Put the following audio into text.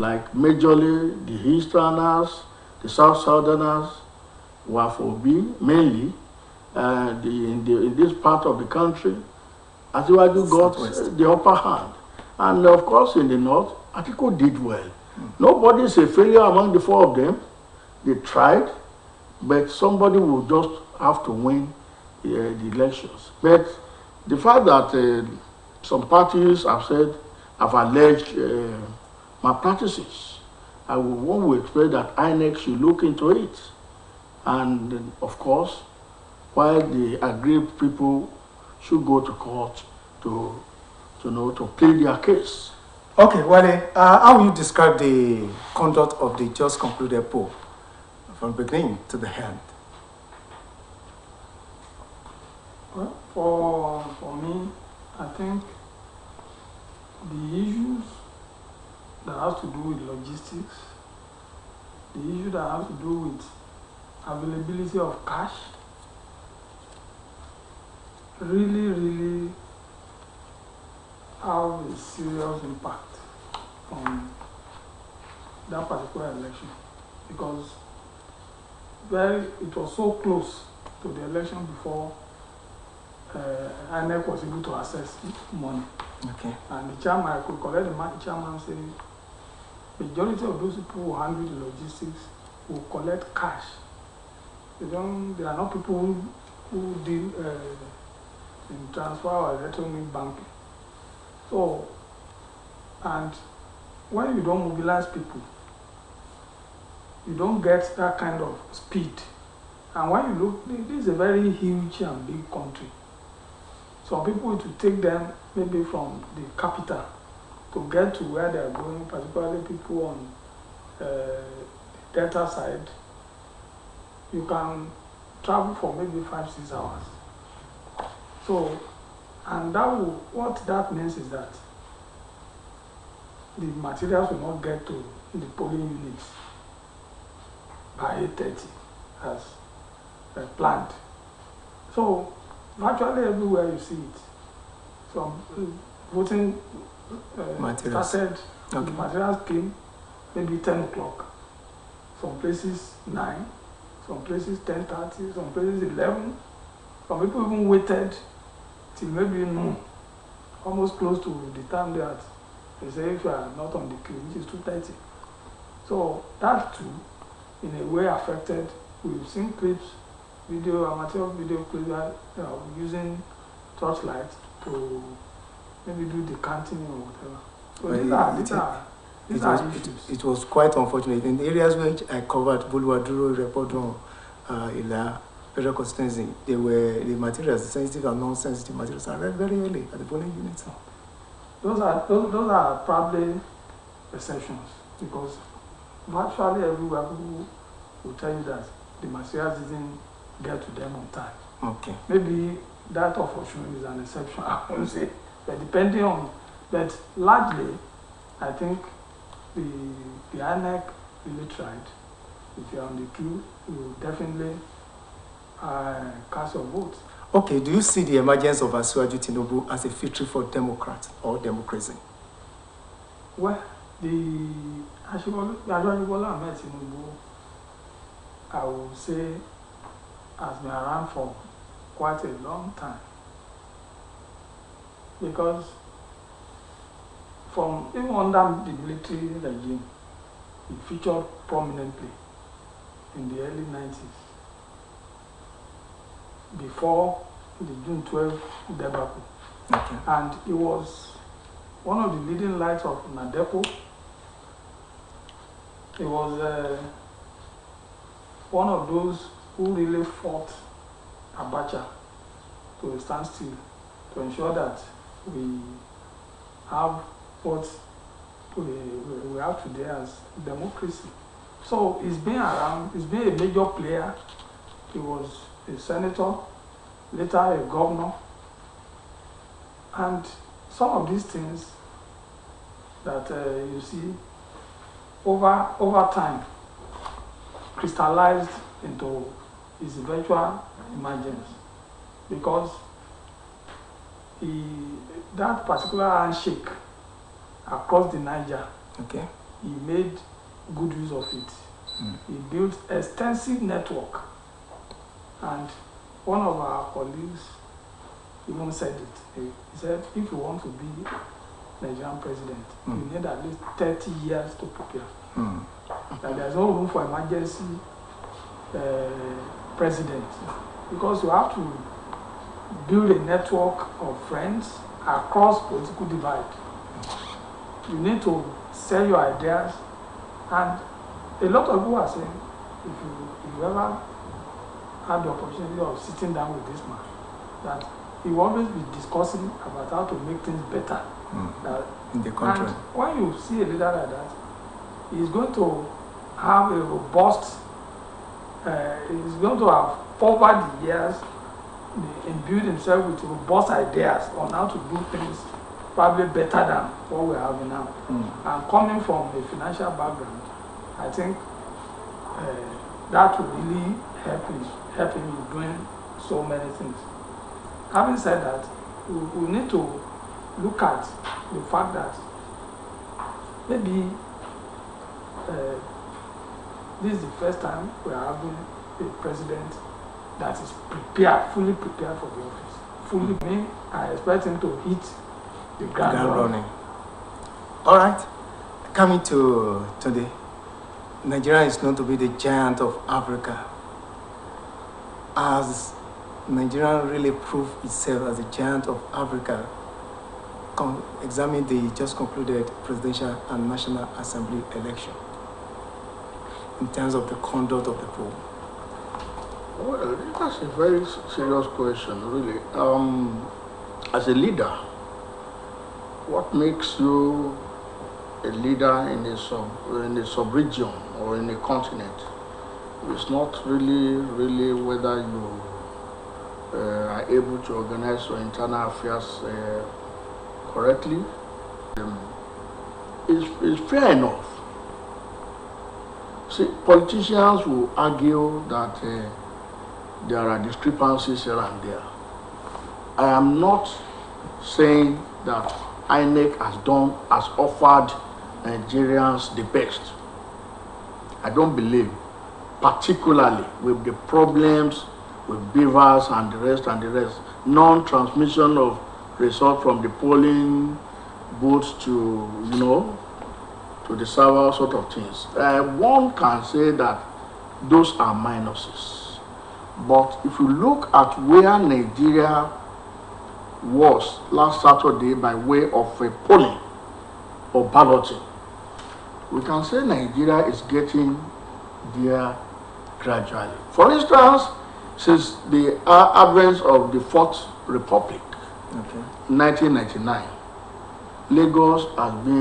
like majorly the Easterners, the Southerners were for B mainly. In this part of the country, Asiwaju got the upper hand. And of course, in the north, Atiku did well. Nobody is a failure among the four of them. They tried, but somebody will just have to win the elections. But the fact that some parties have alleged malpractices, one would expect that INEC should look into it. And of course, while the aggrieved people should go to court to plead their case. Okay, Wale, how will you describe the conduct of the just concluded poll from beginning to the end? Well, for me, I think the issues that have to do with logistics, the issue that has to do with availability of cash, really have a serious impact on that particular election, because it was so close to the election before INEC was able to access money. Okay. And the chairman, I could collect the chairman say, majority of those people who handle the logistics will collect cash. They are not people who deal in transfer or electronic banking. So, and when you don't mobilize people, you don't get that kind of speed. And when you look, this is a very huge and big country. Some people, it will take them maybe from the capital to get to where they are going, particularly people on the Delta side. You can travel for maybe 5-6 hours. So, and what that means is that the materials will not get to the polling units by 8:30 as planned. So, virtually everywhere you see it. So, voting started, okay. The materials came maybe 10 o'clock. Some places 9, some places 10:30, some places 11. Some people even waited till maybe noon, almost close to the time that they say if you are not on the queue, which is 2:30. So that too, in a way, affected. We've seen clips, amateur video clips that using torchlight to maybe do the counting or whatever. So it was quite unfortunate. In the areas which I covered, Buluwaduro, Repodron, Ila, Federal constituency, the materials, the sensitive and non-sensitive materials, are read very early at the polling units. Those are probably exceptions, because virtually everywhere people will tell you that the materials didn't get to them on time. Okay. Maybe that unfortunately is an exception, I won't say, but depending on, but largely, I think the INEC really tried. If you're on the queue, you will definitely cast your vote. Okay, do you see the emergence of Asiwaju Tinubu as a victory for Democrats or democracy? Well, the Asiwaju Bola Ahmed Tinubu, I would say, has been around for quite a long time. Because from even under the military regime, he featured prominently in the early 90s, before the June 12 debacle. Okay. And he was one of the leading lights of Nadepo. He was one of those who really fought Abacha to a standstill to ensure that we have what we have today as democracy. So he's been around, he's been a major player. He was a senator, later a governor. And some of these things that you see over time crystallized into his eventual emergence, because that particular handshake across the Niger, okay, he made good use of it. He built extensive network, and one of our colleagues even said it. He said, if you want to be Nigerian president, you need at least 30 years to prepare. And there's no room for emergency president, because you have to build a network of friends across political divide. You need to sell your ideas, and a lot of people are saying, if you ever had the opportunity of sitting down with this man, that he will always be discussing about how to make things better in the country. And when you see a leader like that, he's going to have a robust, he's going to have over the years imbued himself with robust ideas on how to do things probably better than what we're having now. And coming from a financial background, I think that will really help him in doing so many things. Having said that, we need to look at the fact that maybe this is the first time we are having a president that is prepared, fully prepared for the office. Fully, me, I expect him to hit the ground running. All right, coming to today, Nigeria is known to be the giant of Africa. Has Nigeria really proved itself as a giant of Africa? Examine the just concluded presidential and national assembly election in terms of the conduct of the poll. Well, that's a very serious question, really. As a leader, what makes you a leader in a sub-region or in a continent? It's not really whether you are able to organize your internal affairs correctly. It's fair enough. See, politicians will argue that there are discrepancies here and there. I am not saying that INEC has offered Nigerians the best. I don't believe, particularly with the problems with beavers and the rest, non-transmission of results from the polling booths to, to the server, sort of things. One can say that those are minuses. But if you look at where Nigeria was last Saturday by way of a polling or balloting, we can say Nigeria is getting there gradually. For instance, since the advent of the Fourth Republic, 1999, Lagos has been